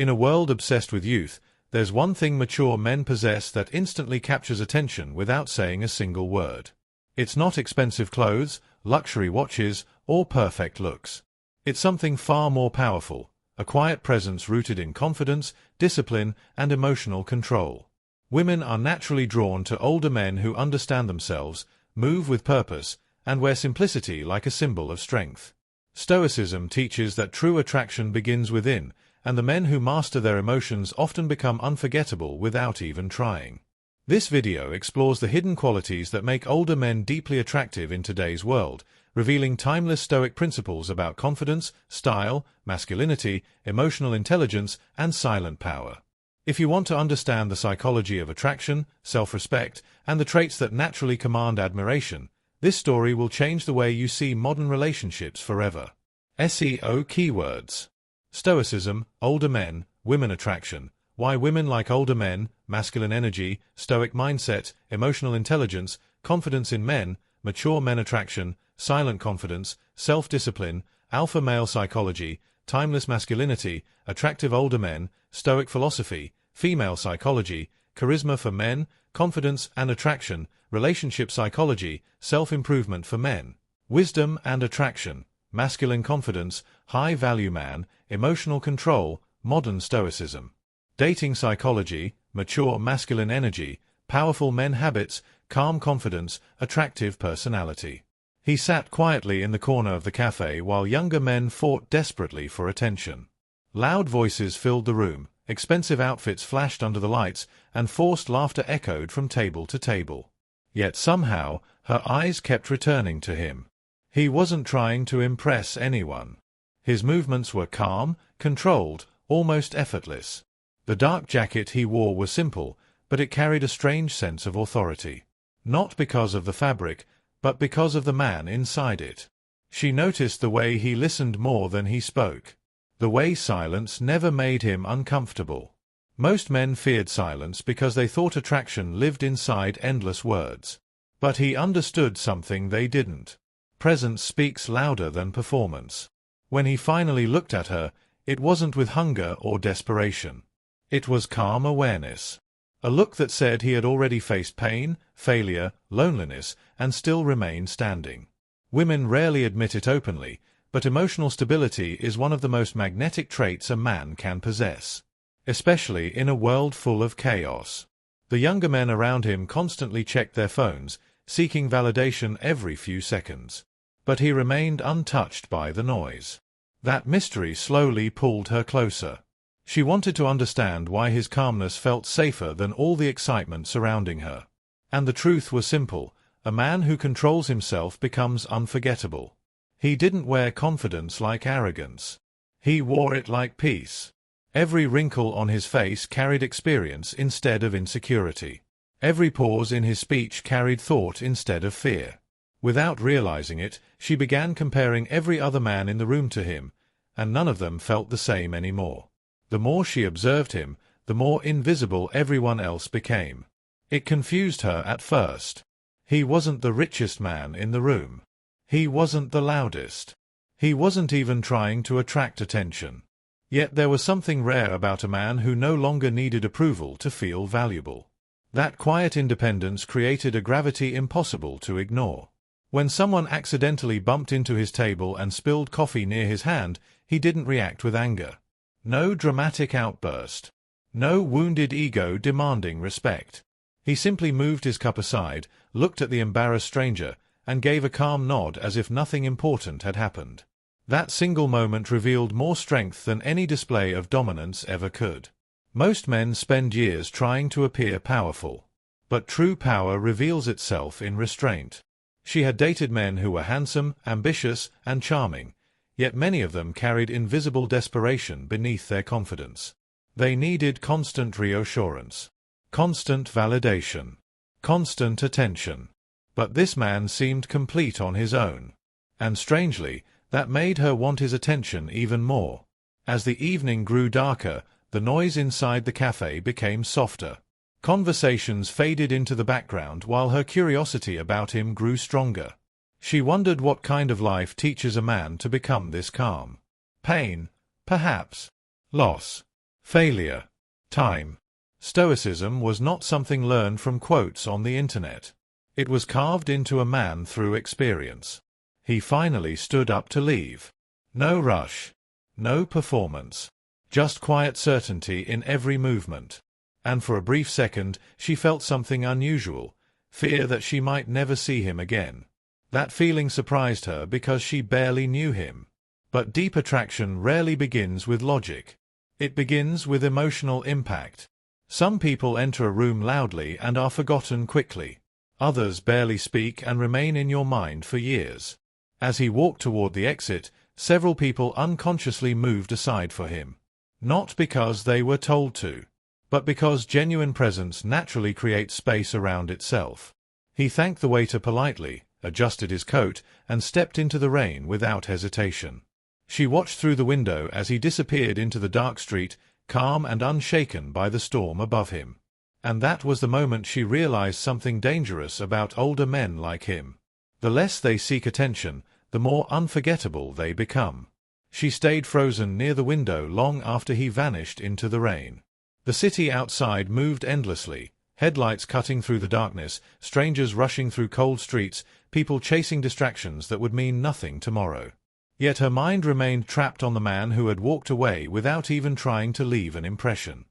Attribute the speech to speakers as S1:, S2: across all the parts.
S1: In a world obsessed with youth, there's one thing mature men possess that instantly captures attention without saying a single word. It's not expensive clothes, luxury watches, or perfect looks. It's something far more powerful, a quiet presence rooted in confidence, discipline, and emotional control. Women are naturally drawn to older men who understand themselves, move with purpose, and wear simplicity like a symbol of strength. Stoicism teaches that true attraction begins within, and the men who master their emotions often become unforgettable without even trying. This video explores the hidden qualities that make older men deeply attractive in today's world, revealing timeless Stoic principles about confidence, style, masculinity, emotional intelligence, and silent power. If you want to understand the psychology of attraction, self-respect, and the traits that naturally command admiration, this story will change the way you see modern relationships forever. SEO keywords. Stoicism, older men, women attraction, why women like older men, masculine energy, Stoic mindset, emotional intelligence, confidence in men, mature men attraction, silent confidence, self-discipline, alpha male psychology, timeless masculinity, attractive older men, Stoic philosophy, female psychology, charisma for men, confidence and attraction, relationship psychology, self-improvement for men, wisdom and attraction, masculine confidence, high-value man, emotional control, modern Stoicism, dating psychology, mature masculine energy, powerful men habits, calm confidence, attractive personality. He sat quietly in the corner of the cafe while younger men fought desperately for attention. Loud voices filled the room, expensive outfits flashed under the lights, and forced laughter echoed from table to table. Yet somehow, her eyes kept returning to him. He wasn't trying to impress anyone. His movements were calm, controlled, almost effortless. The dark jacket he wore was simple, but it carried a strange sense of authority. Not because of the fabric, but because of the man inside it. She noticed the way he listened more than he spoke. The way silence never made him uncomfortable. Most men feared silence because they thought attraction lived inside endless words. But he understood something they didn't. Presence speaks louder than performance. When he finally looked at her, it wasn't with hunger or desperation. It was calm awareness. A look that said he had already faced pain, failure, loneliness, and still remained standing. Women rarely admit it openly, but emotional stability is one of the most magnetic traits a man can possess. Especially in a world full of chaos. The younger men around him constantly checked their phones, seeking validation every few seconds. But he remained untouched by the noise. That mystery slowly pulled her closer. She wanted to understand why his calmness felt safer than all the excitement surrounding her. And the truth was simple: a man who controls himself becomes unforgettable. He didn't wear confidence like arrogance. He wore it like peace. Every wrinkle on his face carried experience instead of insecurity. Every pause in his speech carried thought instead of fear. Without realizing it, she began comparing every other man in the room to him, and none of them felt the same anymore. The more she observed him, the more invisible everyone else became. It confused her at first. He wasn't the richest man in the room. He wasn't the loudest. He wasn't even trying to attract attention. Yet there was something rare about a man who no longer needed approval to feel valuable. That quiet independence created a gravity impossible to ignore. When someone accidentally bumped into his table and spilled coffee near his hand, he didn't react with anger. No dramatic outburst. No wounded ego demanding respect. He simply moved his cup aside, looked at the embarrassed stranger, and gave a calm nod as if nothing important had happened. That single moment revealed more strength than any display of dominance ever could. Most men spend years trying to appear powerful. But true power reveals itself in restraint. She had dated men who were handsome, ambitious, and charming, yet many of them carried invisible desperation beneath their confidence. They needed constant reassurance, constant validation, constant attention. But this man seemed complete on his own. And strangely, that made her want his attention even more. As the evening grew darker, the noise inside the cafe became softer. Conversations faded into the background while her curiosity about him grew stronger. She wondered what kind of life teaches a man to become this calm. Pain, perhaps. Loss. Failure. Time. Stoicism was not something learned from quotes on the internet. It was carved into a man through experience. He finally stood up to leave. No rush. No performance. Just quiet certainty in every movement. And for a brief second, she felt something unusual, fear that she might never see him again. That feeling surprised her because she barely knew him. But deep attraction rarely begins with logic. It begins with emotional impact. Some people enter a room loudly and are forgotten quickly. Others barely speak and remain in your mind for years. As he walked toward the exit, several people unconsciously moved aside for him. Not because they were told to, but because genuine presence naturally creates space around itself. He thanked the waiter politely, adjusted his coat, and stepped into the rain without hesitation. She watched through the window as he disappeared into the dark street, calm and unshaken by the storm above him. And that was the moment she realized something dangerous about older men like him. The less they seek attention, the more unforgettable they become. She stayed frozen near the window long after he vanished into the rain. The city outside moved endlessly, headlights cutting through the darkness, strangers rushing through cold streets, people chasing distractions that would mean nothing tomorrow. Yet her mind remained trapped on the man who had walked away without even trying to leave an impression.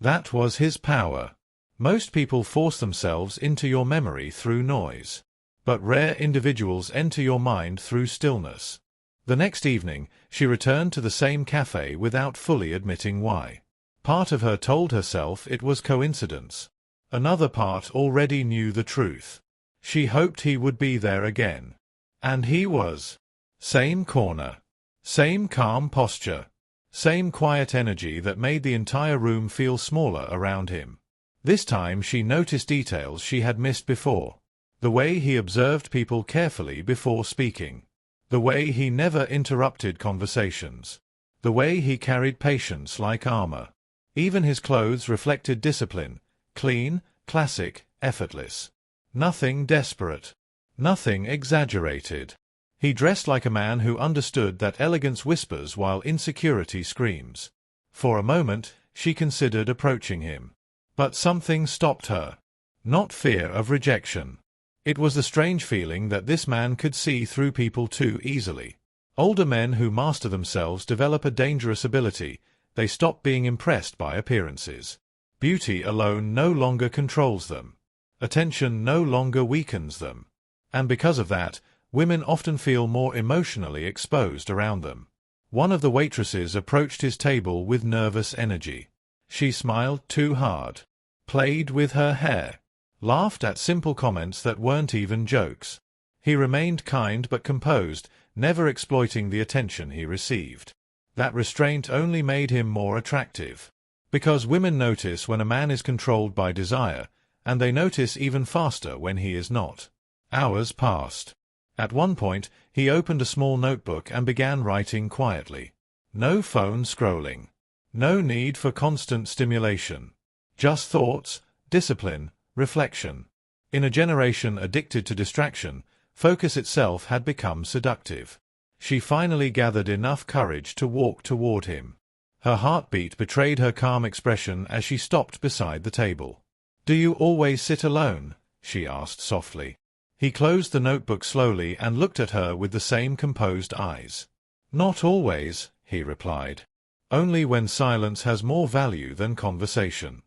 S1: That was his power. Most people force themselves into your memory through noise. But rare individuals enter your mind through stillness. The next evening, she returned to the same cafe without fully admitting why. Part of her told herself it was coincidence. Another part already knew the truth. She hoped he would be there again. And he was. Same corner. Same calm posture. Same quiet energy that made the entire room feel smaller around him. This time she noticed details she had missed before. The way he observed people carefully before speaking. The way he never interrupted conversations. The way he carried patience like armor. Even his clothes reflected discipline. Clean, classic, effortless. Nothing desperate. Nothing exaggerated. He dressed like a man who understood that elegance whispers while insecurity screams. For a moment, she considered approaching him. But something stopped her. Not fear of rejection. It was the strange feeling that this man could see through people too easily. Older men who master themselves develop a dangerous ability. They stop being impressed by appearances. Beauty alone no longer controls them. Attention no longer weakens them. And because of that, women often feel more emotionally exposed around them. One of the waitresses approached his table with nervous energy. She smiled too hard. Played with her hair. Laughed at simple comments that weren't even jokes. He remained kind but composed, never exploiting the attention he received. That restraint only made him more attractive. Because women notice when a man is controlled by desire, and they notice even faster when he is not. Hours passed. At one point, he opened a small notebook and began writing quietly. No phone scrolling. No need for constant stimulation. Just thoughts, discipline, reflection. In a generation addicted to distraction, focus itself had become seductive. She finally gathered enough courage to walk toward him. Her heartbeat betrayed her calm expression as she stopped beside the table. "Do you always sit alone?" she asked softly. He closed the notebook slowly and looked at her with the same composed eyes. "Not always," he replied. "Only when silence has more value than conversation."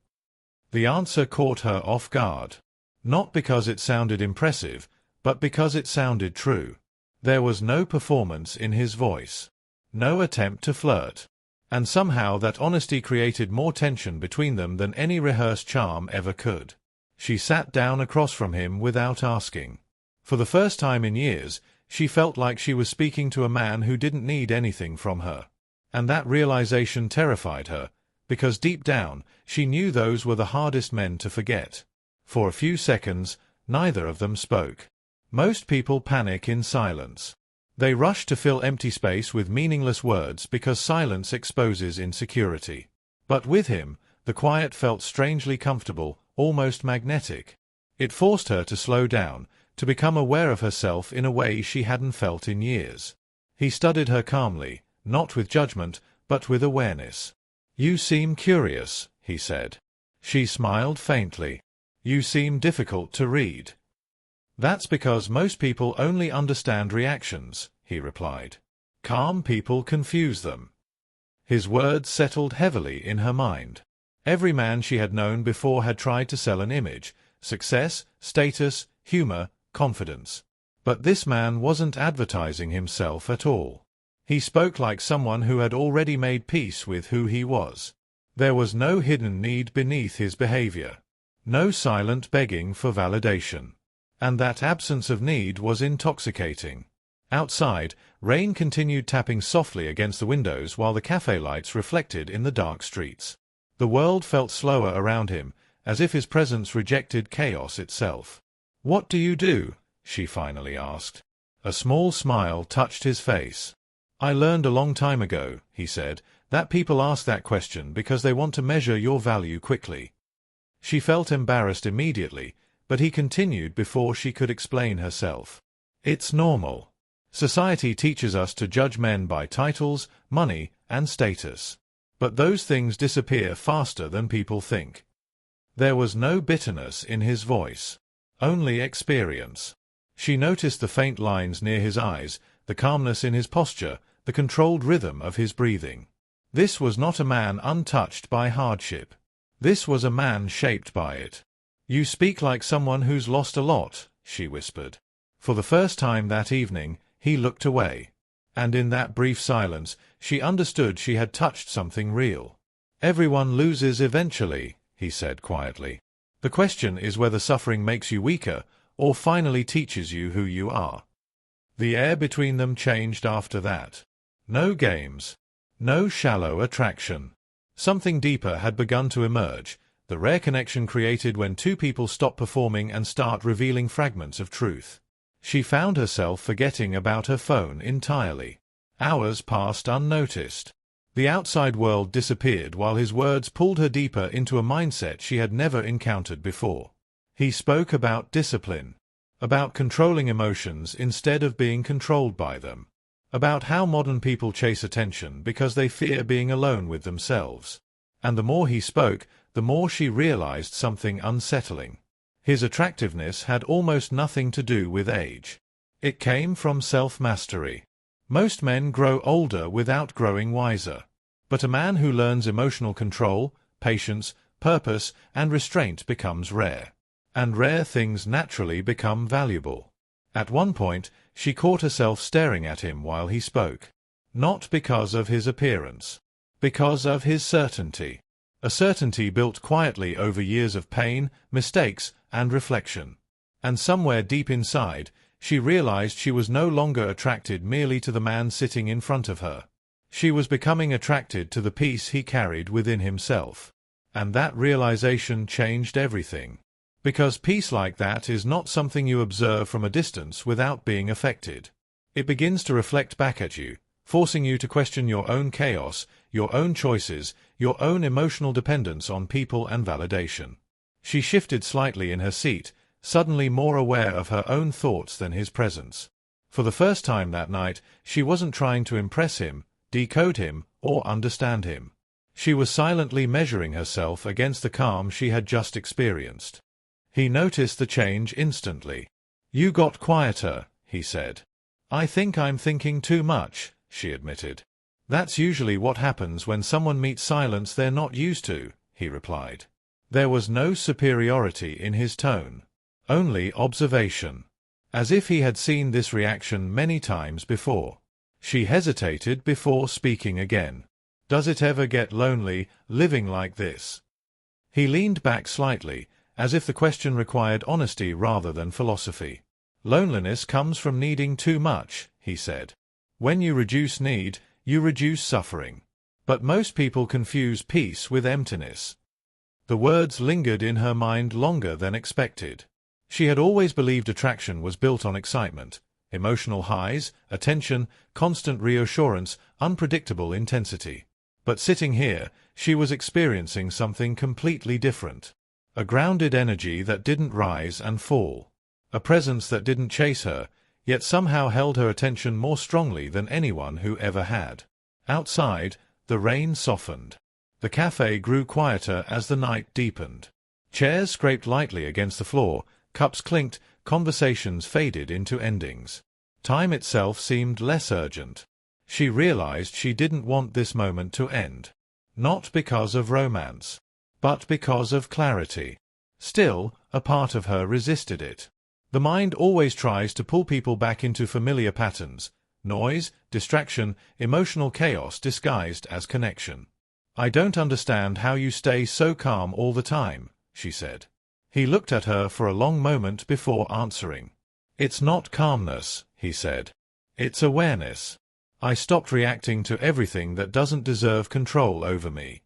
S1: The answer caught her off guard. Not because it sounded impressive, but because it sounded true. There was no performance in his voice. No attempt to flirt. And somehow that honesty created more tension between them than any rehearsed charm ever could. She sat down across from him without asking. For the first time in years, she felt like she was speaking to a man who didn't need anything from her. And that realization terrified her, because deep down, she knew those were the hardest men to forget. For a few seconds, neither of them spoke. Most people panic in silence. They rush to fill empty space with meaningless words because silence exposes insecurity. But with him, the quiet felt strangely comfortable, almost magnetic. It forced her to slow down, to become aware of herself in a way she hadn't felt in years. He studied her calmly, not with judgment, but with awareness. "You seem curious," he said. She smiled faintly. "You seem difficult to read." "That's because most people only understand reactions," he replied. "Calm people confuse them." His words settled heavily in her mind. Every man she had known before had tried to sell an image: success, status, humor, confidence. But this man wasn't advertising himself at all. He spoke like someone who had already made peace with who he was. There was no hidden need beneath his behavior. No silent begging for validation. And that absence of need was intoxicating. Outside, rain continued tapping softly against the windows while the cafe lights reflected in the dark streets. The world felt slower around him, as if his presence rejected chaos itself. "What do you do?" she finally asked. A small smile touched his face. "I learned a long time ago," he said, "that people ask that question because they want to measure your value quickly." She felt embarrassed immediately, but he continued before she could explain herself. "It's normal. Society teaches us to judge men by titles, money, and status. But those things disappear faster than people think." There was no bitterness in his voice. Only experience. She noticed the faint lines near his eyes, the calmness in his posture, the controlled rhythm of his breathing. This was not a man untouched by hardship. This was a man shaped by it. "You speak like someone who's lost a lot," she whispered. For the first time that evening, he looked away. And in that brief silence, she understood she had touched something real. "Everyone loses eventually," he said quietly. "The question is whether suffering makes you weaker, or finally teaches you who you are." The air between them changed after that. No games. No shallow attraction. Something deeper had begun to emerge, the rare connection created when two people stop performing and start revealing fragments of truth. She found herself forgetting about her phone entirely. Hours passed unnoticed. The outside world disappeared while his words pulled her deeper into a mindset she had never encountered before. He spoke about discipline, about controlling emotions instead of being controlled by them, about how modern people chase attention because they fear being alone with themselves. And the more he spoke, the more she realized something unsettling. His attractiveness had almost nothing to do with age. It came from self-mastery. Most men grow older without growing wiser. But a man who learns emotional control, patience, purpose, and restraint becomes rare. And rare things naturally become valuable. At one point, she caught herself staring at him while he spoke. Not because of his appearance. Because of his certainty. A certainty built quietly over years of pain, mistakes, and reflection. And somewhere deep inside, she realized she was no longer attracted merely to the man sitting in front of her. She was becoming attracted to the peace he carried within himself. And that realization changed everything. Because peace like that is not something you observe from a distance without being affected. It begins to reflect back at you, forcing you to question your own chaos, your own choices, your own emotional dependence on people and validation. She shifted slightly in her seat, suddenly more aware of her own thoughts than his presence. For the first time that night, she wasn't trying to impress him, decode him, or understand him. She was silently measuring herself against the calm she had just experienced. He noticed the change instantly. "You got quieter," he said. "I think I'm thinking too much," she admitted. "That's usually what happens when someone meets silence they're not used to," he replied. There was no superiority in his tone. Only observation. As if he had seen this reaction many times before. She hesitated before speaking again. "Does it ever get lonely, living like this?" He leaned back slightly, as if the question required honesty rather than philosophy. "Loneliness comes from needing too much," he said. "When you reduce need, you reduce suffering. But most people confuse peace with emptiness." The words lingered in her mind longer than expected. She had always believed attraction was built on excitement, emotional highs, attention, constant reassurance, unpredictable intensity. But sitting here, she was experiencing something completely different. A grounded energy that didn't rise and fall. A presence that didn't chase her, yet somehow held her attention more strongly than anyone who ever had. Outside, the rain softened. The cafe grew quieter as the night deepened. Chairs scraped lightly against the floor, cups clinked, conversations faded into endings. Time itself seemed less urgent. She realized she didn't want this moment to end. Not because of romance, but because of clarity. Still, a part of her resisted it. The mind always tries to pull people back into familiar patterns: noise, distraction, emotional chaos disguised as connection. "I don't understand how you stay so calm all the time," she said. He looked at her for a long moment before answering. "It's not calmness," he said. "It's awareness. I stopped reacting to everything that doesn't deserve control over me."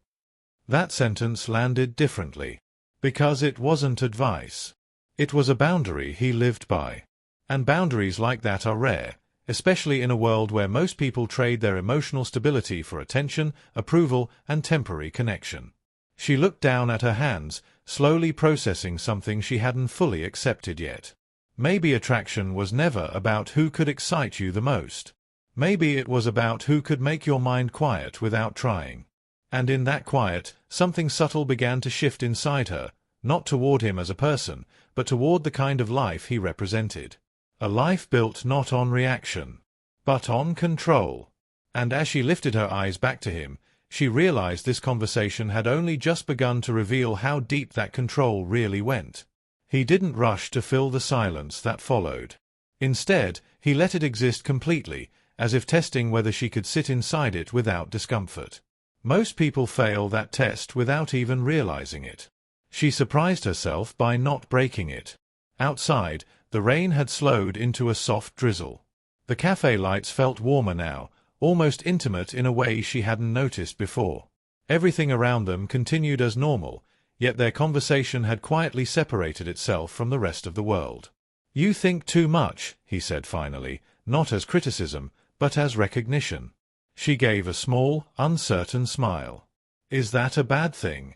S1: That sentence landed differently. Because it wasn't advice. It was a boundary he lived by. And boundaries like that are rare, especially in a world where most people trade their emotional stability for attention, approval, and temporary connection. She looked down at her hands, slowly processing something she hadn't fully accepted yet. Maybe attraction was never about who could excite you the most. Maybe it was about who could make your mind quiet without trying. And in that quiet, something subtle began to shift inside her, not toward him as a person, but toward the kind of life he represented. A life built not on reaction, but on control. And as she lifted her eyes back to him, she realized this conversation had only just begun to reveal how deep that control really went. He didn't rush to fill the silence that followed. Instead, he let it exist completely, as if testing whether she could sit inside it without discomfort. Most people fail that test without even realizing it. She surprised herself by not breaking it. Outside, the rain had slowed into a soft drizzle. The cafe lights felt warmer now, almost intimate in a way she hadn't noticed before. Everything around them continued as normal, yet their conversation had quietly separated itself from the rest of the world. "You think too much," he said finally, not as criticism, but as recognition. She gave a small, uncertain smile. "Is that a bad thing?"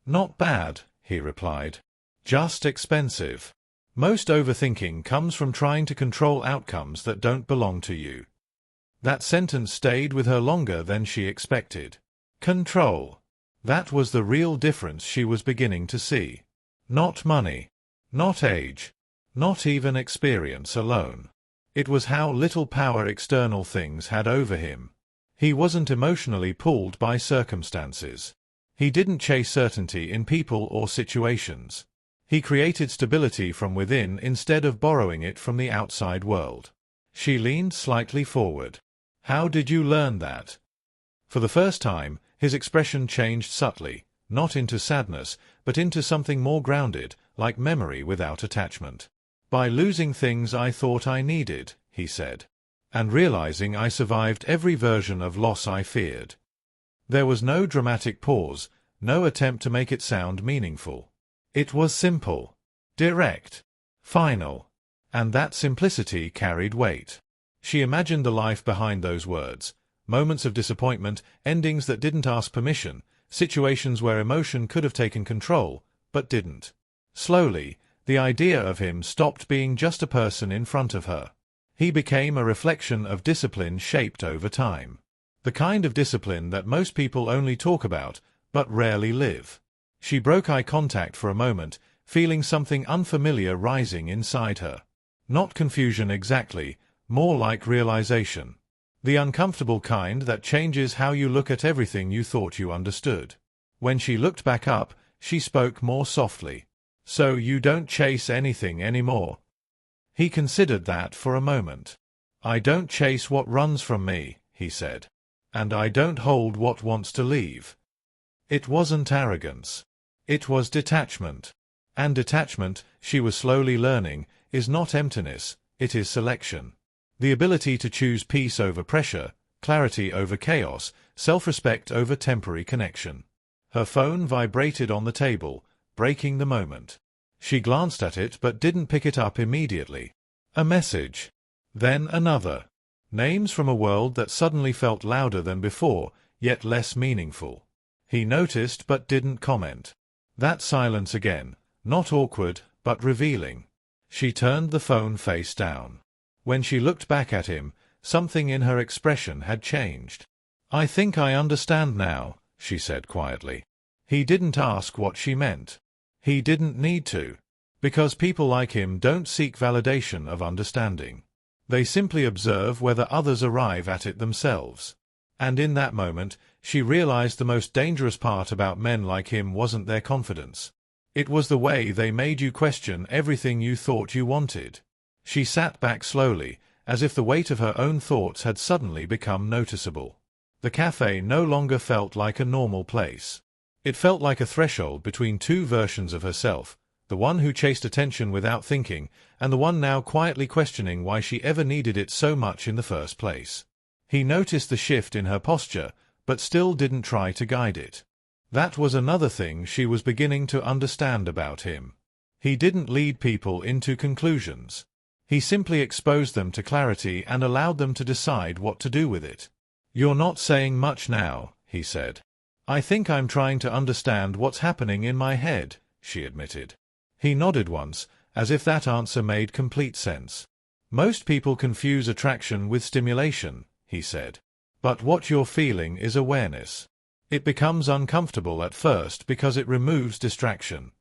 S1: "Not bad," he replied. "Just expensive. Most overthinking comes from trying to control outcomes that don't belong to you." That sentence stayed with her longer than she expected. Control. That was the real difference she was beginning to see. Not money. Not age. Not even experience alone. It was how little power external things had over him. He wasn't emotionally pulled by circumstances. He didn't chase certainty in people or situations. He created stability from within instead of borrowing it from the outside world. She leaned slightly forward. "How did you learn that?" For the first time, his expression changed subtly, not into sadness, but into something more grounded, like memory without attachment. "By losing things I thought I needed," he said. "And realizing I survived every version of loss I feared." There was no dramatic pause, no attempt to make it sound meaningful. It was simple, direct, final, and that simplicity carried weight. She imagined the life behind those words, moments of disappointment, endings that didn't ask permission, situations where emotion could have taken control, but didn't. Slowly, the idea of him stopped being just a person in front of her. He became a reflection of discipline shaped over time. The kind of discipline that most people only talk about, but rarely live. She broke eye contact for a moment, feeling something unfamiliar rising inside her. Not confusion exactly, more like realization. The uncomfortable kind that changes how you look at everything you thought you understood. When she looked back up, she spoke more softly. "So you don't chase anything anymore?" He considered that for a moment. "I don't chase what runs from me," he said. "And I don't hold what wants to leave." It wasn't arrogance. It was detachment. And detachment, she was slowly learning, is not emptiness, it is selection. The ability to choose peace over pressure, clarity over chaos, self-respect over temporary connection. Her phone vibrated on the table, breaking the moment. She glanced at it but didn't pick it up immediately. A message. Then another. Names from a world that suddenly felt louder than before, yet less meaningful. He noticed but didn't comment. That silence again, not awkward, but revealing. She turned the phone face down. When she looked back at him, something in her expression had changed. "I think I understand now," she said quietly. He didn't ask what she meant. He didn't need to. Because people like him don't seek validation of understanding. They simply observe whether others arrive at it themselves. And in that moment, she realized the most dangerous part about men like him wasn't their confidence. It was the way they made you question everything you thought you wanted. She sat back slowly, as if the weight of her own thoughts had suddenly become noticeable. The cafe no longer felt like a normal place. It felt like a threshold between two versions of herself, the one who chased attention without thinking, and the one now quietly questioning why she ever needed it so much in the first place. He noticed the shift in her posture, but still didn't try to guide it. That was another thing she was beginning to understand about him. He didn't lead people into conclusions. He simply exposed them to clarity and allowed them to decide what to do with it. "You're not saying much now," he said. "I think I'm trying to understand what's happening in my head," she admitted. He nodded once, as if that answer made complete sense. "Most people confuse attraction with stimulation," he said. "But what you're feeling is awareness. It becomes uncomfortable at first because it removes distraction."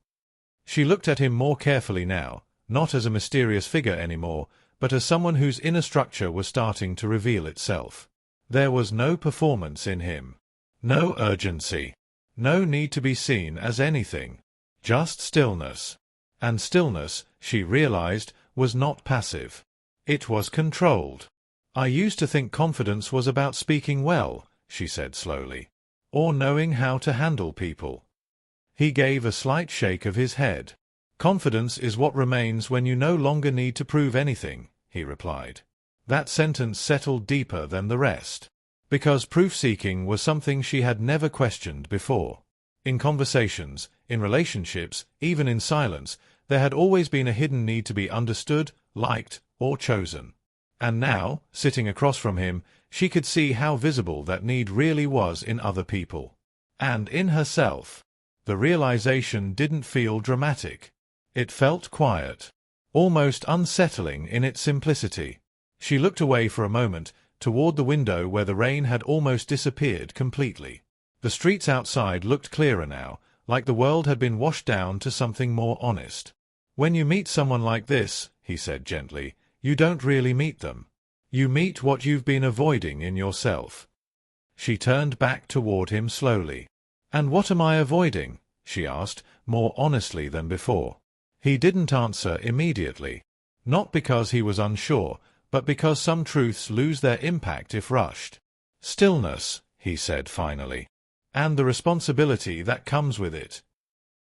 S1: She looked at him more carefully now, not as a mysterious figure anymore, but as someone whose inner structure was starting to reveal itself. There was no performance in him. No urgency. No need to be seen as anything. Just stillness. And stillness, she realized, was not passive. It was controlled. "I used to think confidence was about speaking well," she said slowly. "Or knowing how to handle people." He gave a slight shake of his head. "Confidence is what remains when you no longer need to prove anything," he replied. That sentence settled deeper than the rest. Because proof-seeking was something she had never questioned before. In conversations, in relationships, even in silence, there had always been a hidden need to be understood, liked, or chosen. And now, sitting across from him, she could see how visible that need really was in other people. And in herself. The realization didn't feel dramatic. It felt quiet. Almost unsettling in its simplicity. She looked away for a moment, toward the window where the rain had almost disappeared completely. The streets outside looked clearer now, like the world had been washed down to something more honest. "When you meet someone like this," he said gently, "you don't really meet them. You meet what you've been avoiding in yourself." She turned back toward him slowly. "And what am I avoiding?" she asked, more honestly than before. He didn't answer immediately. Not because he was unsure, but because some truths lose their impact if rushed. "Stillness," he said finally. "And the responsibility that comes with it."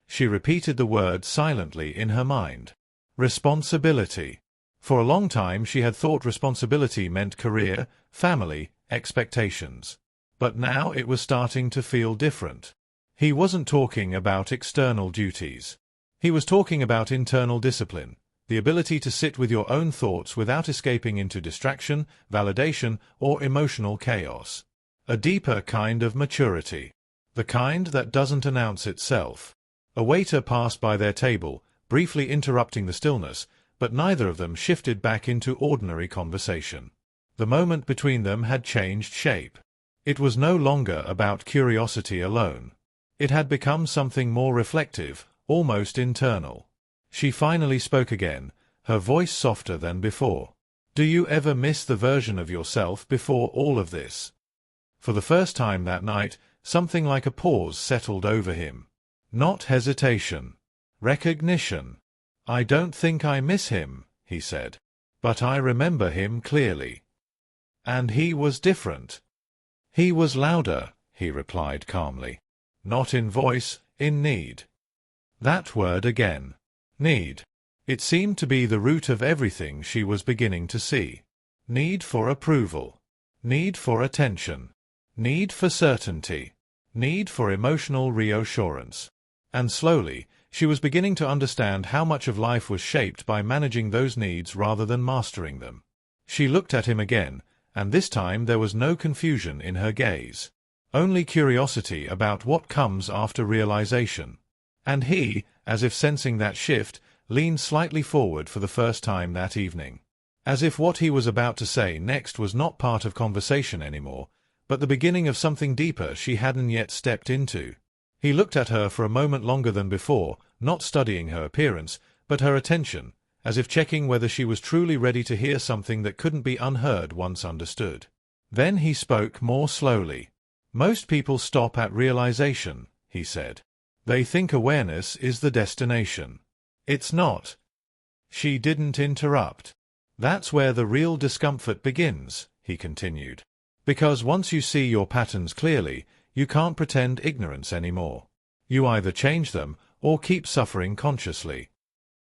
S1: She repeated the word silently in her mind. Responsibility. For a long time she had thought responsibility meant career, family, expectations. But now it was starting to feel different. He wasn't talking about external duties. He was talking about internal discipline, the ability to sit with your own thoughts without escaping into distraction, validation, or emotional chaos. A deeper kind of maturity. The kind that doesn't announce itself. A waiter passed by their table, briefly interrupting the stillness, but neither of them shifted back into ordinary conversation. The moment between them had changed shape. It was no longer about curiosity alone. It had become something more reflective, almost internal. She finally spoke again, her voice softer than before. "Do you ever miss the version of yourself before all of this?" For the first time that night, something like a pause settled over him. Not hesitation. Recognition. "I don't think I miss him," he said. "But I remember him clearly." And he was different. "He was louder," he replied calmly. "Not in voice, in need." That word again. Need. It seemed to be the root of everything she was beginning to see. Need for approval. Need for attention. Need for certainty. Need for emotional reassurance. And slowly, she was beginning to understand how much of life was shaped by managing those needs rather than mastering them. She looked at him again, and this time there was no confusion in her gaze. Only curiosity about what comes after realization. And he, as if sensing that shift, leaned slightly forward for the first time that evening. As if what he was about to say next was not part of conversation anymore, but the beginning of something deeper she hadn't yet stepped into. He looked at her for a moment longer than before, not studying her appearance, but her attention, as if checking whether she was truly ready to hear something that couldn't be unheard once understood. Then he spoke more slowly. "Most people stop at realization," he said. "They think awareness is the destination. It's not." She didn't interrupt. "That's where the real discomfort begins," he continued. "Because once you see your patterns clearly, you can't pretend ignorance anymore. You either change them or keep suffering consciously."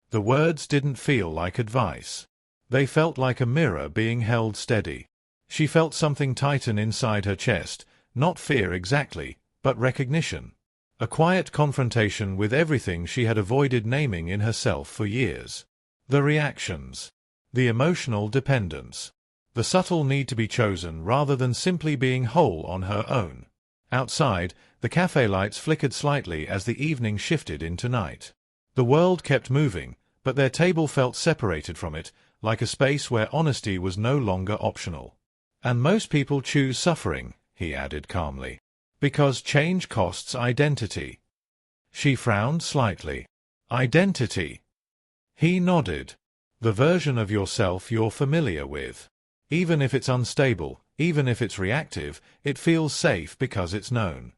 S1: The words didn't feel like advice. They felt like a mirror being held steady. She felt something tighten inside her chest, not fear exactly, but recognition. A quiet confrontation with everything she had avoided naming in herself for years. The reactions. The emotional dependence. The subtle need to be chosen rather than simply being whole on her own. Outside, the cafe lights flickered slightly as the evening shifted into night. The world kept moving, but their table felt separated from it, like a space where honesty was no longer optional. "And most people choose suffering," he added calmly, "because change costs identity." She frowned slightly. "Identity?" He nodded. "The version of yourself you're familiar with. Even if it's unstable, even if it's reactive, it feels safe because it's known."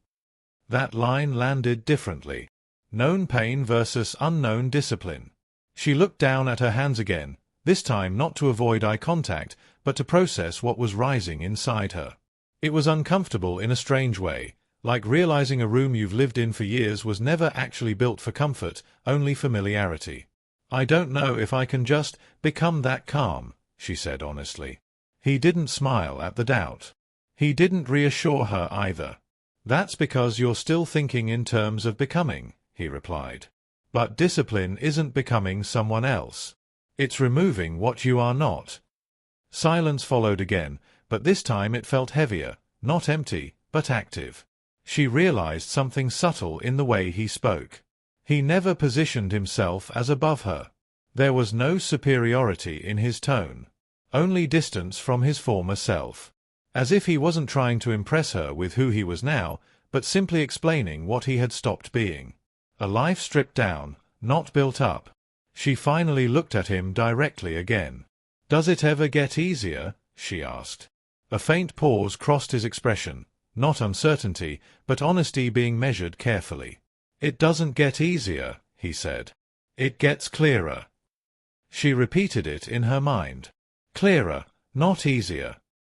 S1: That line landed differently. Known pain versus unknown discipline. She looked down at her hands again, this time not to avoid eye contact, but to process what was rising inside her. It was uncomfortable in a strange way, like realizing a room you've lived in for years was never actually built for comfort, only familiarity. "I don't know if I can just become that calm," she said honestly. He didn't smile at the doubt. He didn't reassure her either. "That's because you're still thinking in terms of becoming," he replied. "But discipline isn't becoming someone else. It's removing what you are not." Silence followed again, but this time it felt heavier, not empty, but active. She realized something subtle in the way he spoke. He never positioned himself as above her. There was no superiority in his tone. Only distance from his former self. As if he wasn't trying to impress her with who he was now, but simply explaining what he had stopped being. A life stripped down, not built up. She finally looked at him directly again. "Does it ever get easier?" she asked. A faint pause crossed his expression, not uncertainty, but honesty being measured carefully. "It doesn't get easier," he said. "It gets clearer." She repeated it in her mind. Clearer, not easier.